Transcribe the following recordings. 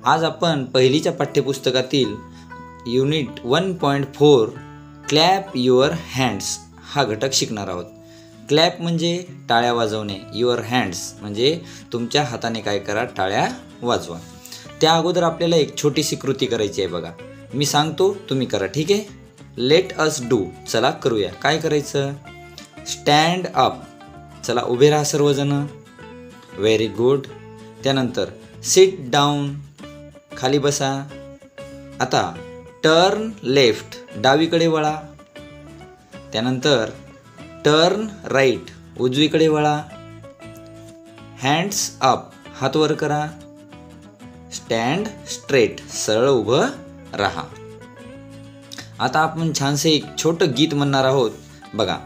आज आपण पहिलीच्या पाठ्यपुस्तकातील युनिट 1.4 क्लॅप युअर हँड्स हा घटक शिकणार आहोत. क्लॅप म्हणजे टाळ्या वाजवणे, युअर हँड्स म्हणजे तुमच्या हाताने काय करा, टाळ्या वाजवा. त्या अगोदर आपल्याला एक छोटीशी कृती करायची आहे बघा. मी सांगतो, तुम्ही करा, ठीक आहे. लेट अस डू, चला करूया. काय करायचं? स्टँड अप, चला उभे राहा सर्वजण. Very good. त्यानंतर सिट डाऊन, खाली बसा. आता टर्न लेफ्ट, डावीकडे वळा. त्यानंतर टर्न राईट, उजवीकडे वळा. हँड्स अप, हात वर करा. स्टँड स्ट्रेट, सरळ उभं राहा. आता आपण छानसे एक छोटं गीत म्हणणार आहोत बघा.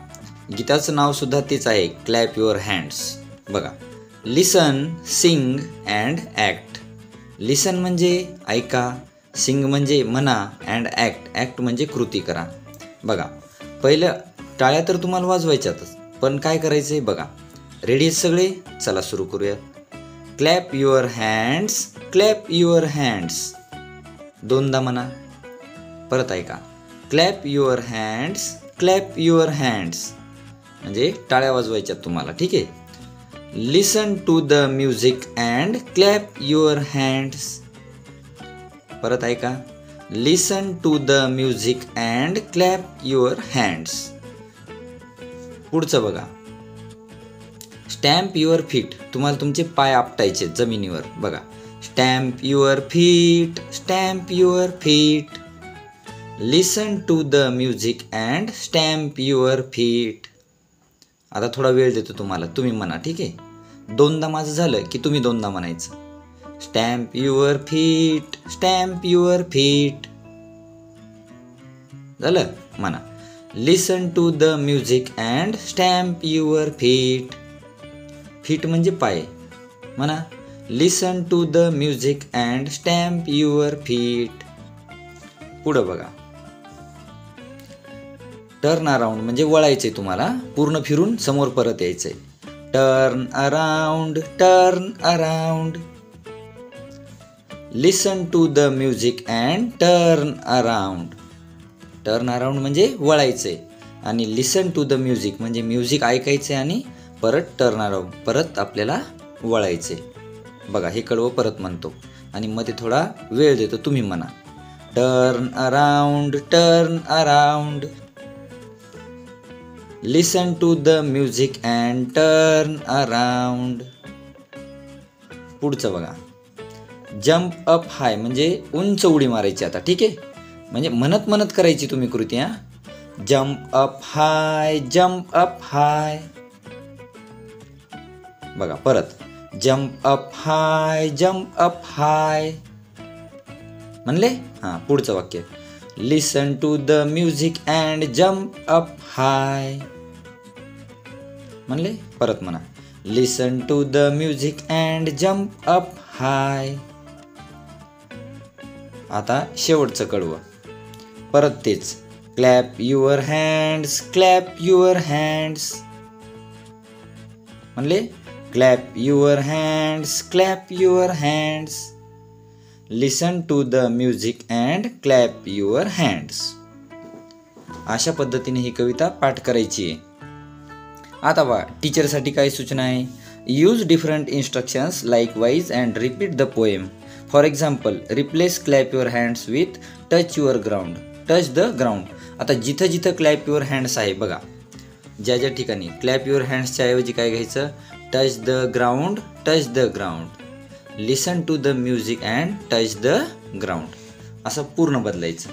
गीताचं नाव सुद्धा तेच आहे, क्लॅप युअर हँड्स. बघा, लिसन, सिंग अँड ॲक्ट. लिसन म्हणजे ऐका, सिंग म्हणजे म्हणा, अँड ॲक्ट, ॲक्ट म्हणजे कृती करा. बघा, पहिलं टाळ्या तर तुम्हाला वाजवायच्यातच, पण काय करायचं आहे बघा. रेडी आहेत सगळे? चला सुरू करूयात. Clap your hands, clap your hands. दोनदा म्हणा. परत ऐका. Clap your hands, clap your hands म्हणजे टाळ्या वाजवायच्यात तुम्हाला, ठीक आहे. Listen to the music and clap your hands. परत ऐका. Listen to the music and clap your hands. पुढचं बघा. स्टॅम्प युअर फीट, तुम्हाला तुमचे पाय आपटायचे जमिनीवर. बघा, stamp your feet, stamp your feet. Listen to the music and stamp your feet. आता थोडा वेळ देतो तुम्हाला, तुम्ही म्हणा, ठीक आहे. दोनदा माझं झालं की तुम्ही दोनदा म्हणायचं. Stamp your feet, stamp your feet. झालं? म्हणा. Listen to the music and stamp your feet. Feet म्हणजे पाय. म्हणा. Listen to the music and stamp your feet. पुढं बघा. टर्न अराउंड म्हणजे वळायचंय तुम्हाला, पूर्ण फिरून समोर परत यायचंय. Turn around, turn around. Listen to the music and turn around. Turn around म्हणजे वळायचंय, आणि लिसन टू द म्युझिक म्हणजे म्युझिक ऐकायचंय आणि परत टर्न अराउंड, परत आपल्याला वळायचंय. बघा, हे कडवं परत म्हणतो आणि मध्ये थोडा वेळ देतो, तुम्ही म्हणा. Turn around, turn around. Listen to the music and turn around. पुढचं बघा. जम्प अप हाय म्हणजे उंच उडी मारायची आता, ठीक आहे. म्हणजे म्हणत म्हणत करायची तुम्ही कृती. हा. Jump up high, jump up high. बघा, परत. Jump up high, jump up high. म्हणले? हां, पुढचं वाक्य. Listen to the music and jump up high. म्हणले? परत म्हणा. Listen to the music and jump up high. आता शेवटचं कडवं. परत तेच. Clap your hands, clap your hands. म्हणले? Clap your hands, clap your hands. Listen to the music and clap your hands. अशा पद्धतीने ही कविता पाठ करायची आहे. आता बघा, टीचरसाठी काय सूचना आहे. Use different instructions like wise and repeat the poem. For example, replace clap your hands with touch your ground, touch the ground. आता जिथं जिथं क्लॅप युअर हँड्स आहे बघा, ज्या ज्या ठिकाणी क्लॅप युअर हँड्सच्या ऐवजी काय घ्यायचं, touch the ground, touch the ground. Listen to the music and touch the ground, असं पूर्ण बदलायचं.